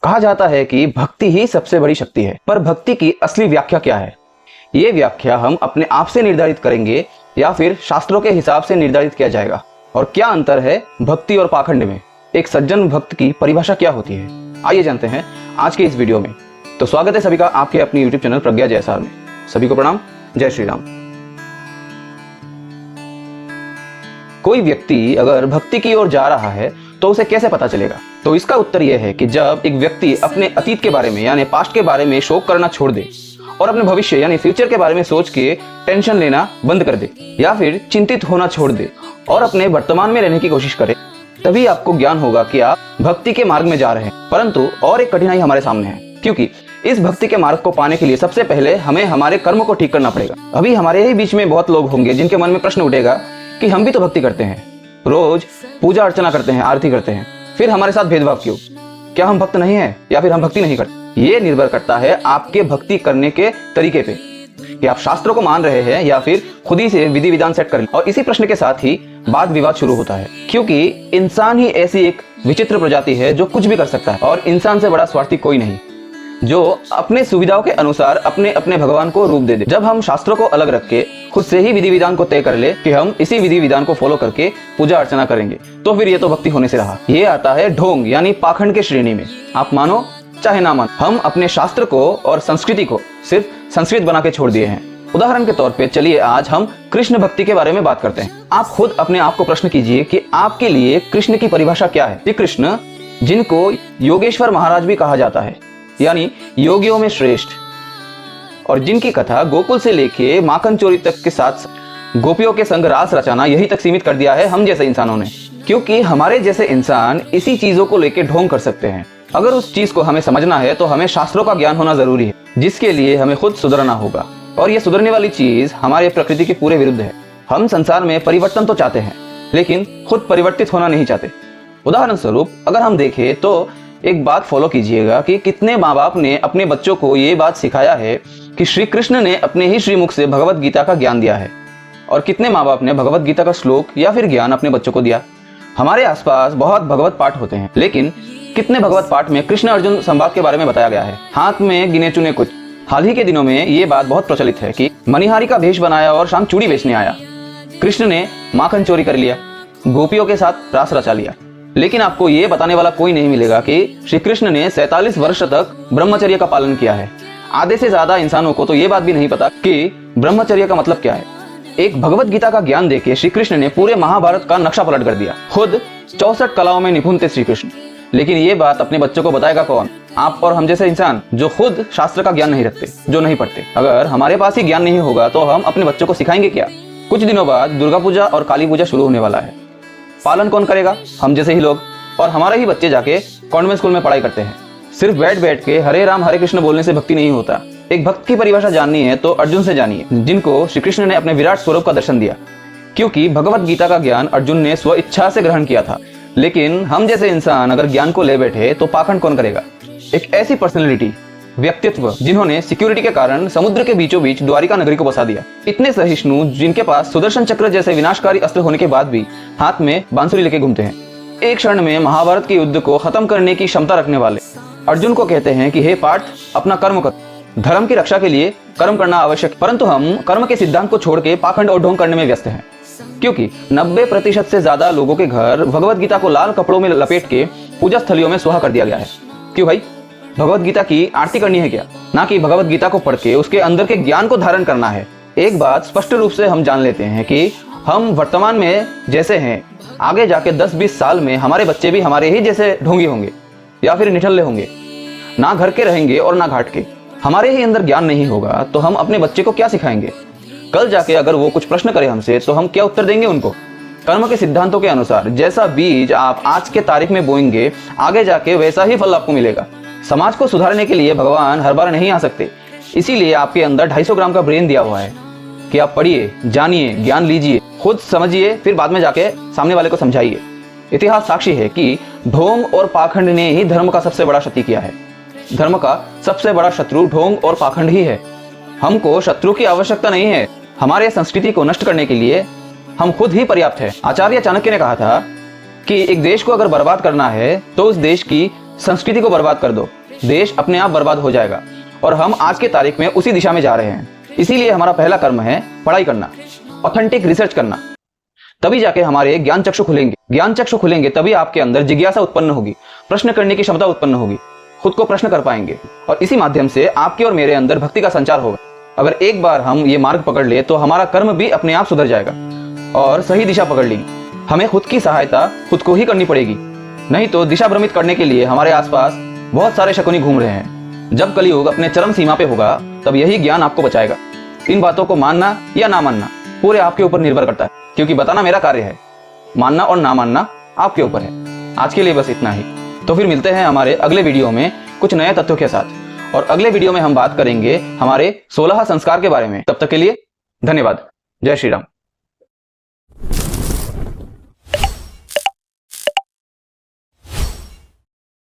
कहा जाता है कि भक्ति ही सबसे बड़ी शक्ति है, पर भक्ति की असली व्याख्या क्या है? ये व्याख्या हम अपने आप से निर्धारित करेंगे या फिर शास्त्रों के हिसाब से निर्धारित किया जाएगा? और क्या अंतर है भक्ति और पाखंड में? एक सज्जन भक्त की परिभाषा क्या होती है? आइए जानते हैं आज के इस वीडियो में। तो स्वागत है सभी का आपके अपने यूट्यूब चैनल प्रज्ञा जयसार में। सभी को प्रणाम, जय श्री राम। कोई व्यक्ति अगर भक्ति की ओर जा रहा है तो उसे कैसे पता चलेगा? तो इसका उत्तर यह है कि जब एक व्यक्ति अपने अतीत के बारे में यानी पास्ट के बारे में शोक करना छोड़ दे और अपने भविष्य यानी फ्यूचर के बारे में सोच के टेंशन लेना बंद कर दे या फिर चिंतित होना छोड़ दे और अपने वर्तमान में रहने की कोशिश करे, तभी आपको ज्ञान होगा कि आप भक्ति के मार्ग में जा रहे हैं। परंतु और एक कठिनाई हमारे सामने है, क्योंकि इस भक्ति के मार्ग को पाने के लिए सबसे पहले हमें हमारे कर्म को ठीक करना पड़ेगा। अभी हमारे ही बीच में बहुत लोग होंगे जिनके मन में प्रश्न उठेगा कि हम भी तो भक्ति करते हैं, रोज पूजा अर्चना करते हैं, आरती करते हैं, फिर हमारे साथ भेदभाव क्यों? क्या हम भक्त नहीं हैं या फिर हम भक्ति नहीं करते? ये निर्भर करता है आपके भक्ति करने के तरीके पे कि आप शास्त्रों को मान रहे हैं या फिर खुद ही से विधि विधान सेट कर। और इसी प्रश्न के साथ ही वाद विवाद शुरू होता है, क्योंकि इंसान ही ऐसी एक विचित्र प्रजाति है जो कुछ भी कर सकता है और इंसान से बड़ा स्वार्थी कोई नहीं, जो अपने सुविधाओं के अनुसार अपने अपने भगवान को रूप दे दे। जब हम शास्त्रों को अलग रख के खुद से ही विधि विधान को तय कर ले कि हम इसी विधि विधान को फॉलो करके पूजा अर्चना करेंगे, तो फिर ये तो भक्ति होने से रहा। ये आता है ढोंग यानी पाखंड के श्रेणी में। आप मानो चाहे ना मानो, हम अपने शास्त्र को और संस्कृति को सिर्फ संस्कृत बना के छोड़ दिए हैं। उदाहरण के तौर पे चलिए आज हम कृष्ण भक्ति के बारे में बात करते हैं। आप खुद अपने आप को प्रश्न कीजिए कि आपके लिए कृष्ण की परिभाषा क्या है? ये कृष्ण जिनको योगेश्वर महाराज भी कहा जाता है, यानी योगियों में श्रेष्ठ, और जिनकी कथा गोकुल से लेके माखन चोरी तक के साथ गोपियों के संग रास रचाना यही तक सीमित कर दिया है हम जैसे इंसानों ने। क्योंकि हमारे जैसे इंसान इसी चीजों को लेके ढोंग कर सकते हैं। अगर उस चीज को हमें समझना है तो हमें शास्त्रों का ज्ञान होना जरूरी है, जिसके लिए हमें खुद सुधरना होगा। और ये सुधरने वाली चीज हमारे प्रकृति के पूरे विरुद्ध है। हम संसार में परिवर्तन तो चाहते हैं, लेकिन खुद परिवर्तित होना नहीं चाहते। उदाहरण स्वरूप अगर हम देखें तो एक बात फॉलो कीजिएगा कि कितने माँ बाप ने अपने बच्चों को ये बात सिखाया है कि श्री कृष्ण ने अपने ही श्रीमुख से भगवत गीता का ज्ञान दिया है, और कितने माँ बाप ने भगवत गीता का श्लोक या फिर ज्ञान अपने बच्चों को दिया। हमारे आसपास बहुत भगवत पाठ होते हैं, लेकिन कितने भगवत पाठ में कृष्ण अर्जुन संवाद के बारे में बताया गया है? हाथ में गिने चुने कुछ। हाल ही के दिनों में ये बात बहुत प्रचलित है कि मणिहारी का भेष बनाया और शाम चूड़ी बेचने आया। कृष्ण ने माखन चोरी कर लिया, गोपियों के साथ रास रचा लिया, लेकिन आपको ये बताने वाला कोई नहीं मिलेगा कि श्री कृष्ण ने 47 वर्ष तक ब्रह्मचर्य का पालन किया है। आधे से ज्यादा इंसानों को तो ये बात भी नहीं पता कि ब्रह्मचर्य का मतलब क्या है। एक भगवत गीता का ज्ञान देके श्री कृष्ण ने पूरे महाभारत का नक्शा पलट कर दिया। खुद 64 कलाओं में निपुण थे श्री कृष्ण, लेकिन ये बात अपने बच्चों को बताएगा कौन? आप और हम जैसे इंसान जो खुद शास्त्र का ज्ञान नहीं रखते, जो नहीं पढ़ते। अगर हमारे पास ही ज्ञान नहीं होगा तो हम अपने बच्चों को सिखाएंगे क्या? कुछ दिनों बाद दुर्गा पूजा और काली पूजा शुरू होने वाला है। पालन कौन करेगा? हम जैसे ही लोग। और हमारे ही बच्चे जाके कॉन्वेंट स्कूल में पढ़ाई करते हैं। सिर्फ बैठ बैठ के हरे राम हरे कृष्ण बोलने से भक्ति नहीं होता। एक भक्त की परिभाषा जाननी है तो अर्जुन से जानिए, जिनको श्री कृष्ण ने अपने विराट स्वरूप का दर्शन दिया। क्योंकि भगवत गीता का ज्ञान अर्जुन ने स्व इच्छा से ग्रहण किया था, लेकिन हम जैसे इंसान अगर ज्ञान को ले बैठे तो पाखंड कौन करेगा? एक ऐसी पर्सनैलिटी, व्यक्तित्व जिन्होंने सिक्योरिटी के कारण समुद्र के बीचों बीच द्वारिका नगरी को बसा दिया। इतने सहिष्णु जिनके पास सुदर्शन चक्र जैसे विनाशकारी अस्त्र होने के बाद भी हाथ में बांसुरी लेके घूमते हैं। एक क्षण में महाभारत के युद्ध को खत्म करने की क्षमता रखने वाले अर्जुन को कहते हैं कि हे पार्थ, अपना कर्म कर। धर्म की रक्षा के लिए कर्म करना आवश्यक, परंतु हम कर्म के सिद्धांत को छोड़ के पाखंड और ढोंग करने में व्यस्त हैं। क्योंकि 90% से ज्यादा लोगों के घर भगवत गीता को लाल कपड़ों में लपेट के पूजा स्थलियों में सुहा कर दिया गया है। क्यों भाई? भगवत गीता की आरती करनी है क्या? ना कि भगवत गीता को पढ़ के उसके अंदर के ज्ञान को धारण करना है। एक बात स्पष्ट रूप से हम जान लेते हैं कि हम वर्तमान में जैसे हैं, आगे जाके 10-20 साल में हमारे बच्चे भी हमारे ही जैसे ढोंगी होंगे या फिर निठल्ले होंगे। ना घर के रहेंगे और ना घाट के। हमारे ही अंदर ज्ञान नहीं होगा तो हम अपने बच्चे को क्या सिखाएंगे? कल जाके अगर वो कुछ प्रश्न करे हमसे तो हम क्या उत्तर देंगे उनको? कर्म के सिद्धांतों के अनुसार जैसा बीज आप आज के तारीख में बोएंगे, आगे जाके वैसा ही फल आपको मिलेगा। समाज को सुधारने के लिए भगवान हर बार नहीं आ सकते, इसीलिए आपके अंदर 250 ग्राम का ब्रेन दिया हुआ है कि आप पढ़िए, जानिए, ज्ञान लीजिए, खुद समझिए, फिर बाद में जाके सामने वाले को समझाइए। इतिहास साक्षी है कि ढोंग और पाखंड ने ही धर्म का सबसे बड़ा क्षति किया है। धर्म का सबसे बड़ा शत्रु ढोंग और पाखंड ही है। हमको शत्रु की आवश्यकता नहीं है। हमारे संस्कृति को नष्ट करने के लिए हम खुद ही पर्याप्त है। आचार्य चाणक्य ने कहा था कि एक देश को अगर बर्बाद करना है तो उस देश की संस्कृति को बर्बाद कर दो, देश अपने आप बर्बाद हो जाएगा। और हम आज के तारीख में उसी दिशा में जा रहे हैं। इसीलिए हमारा पहला कर्म है पढ़ाई करना, ऑथेंटिक रिसर्च करना। तभी जाके हमारे ज्ञान चक्षु खुलेंगे। ज्ञान चक्षु खुलेंगे तभी आपके अंदर जिज्ञासा उत्पन्न होगी, प्रश्न करने की क्षमता उत्पन्न होगी, खुद को प्रश्न कर पाएंगे और इसी माध्यम से आपके और मेरे अंदर भक्ति का संचार होगा। अगर एक बार हम ये मार्ग पकड़ ले तो हमारा कर्म भी अपने आप सुधर जाएगा और सही दिशा पकड़ लेगी। हमें खुद की सहायता खुद को ही करनी पड़ेगी, नहीं तो दिशा भ्रमित करने के लिए हमारे आसपास बहुत सारे शकुनी घूम रहे हैं। जब कलयुग अपने चरम सीमा पे होगा तब यही ज्ञान आपको बचाएगा। इन बातों को मानना या ना मानना पूरे आपके ऊपर निर्भर करता है, क्योंकि बताना मेरा कार्य है, मानना और ना मानना आपके ऊपर है। आज के लिए बस इतना ही। तो फिर मिलते हैं हमारे अगले वीडियो में कुछ नए तथ्यों के साथ, और अगले वीडियो में हम बात करेंगे हमारे 16 संस्कार के बारे में। तब तक के लिए धन्यवाद। जय श्री राम।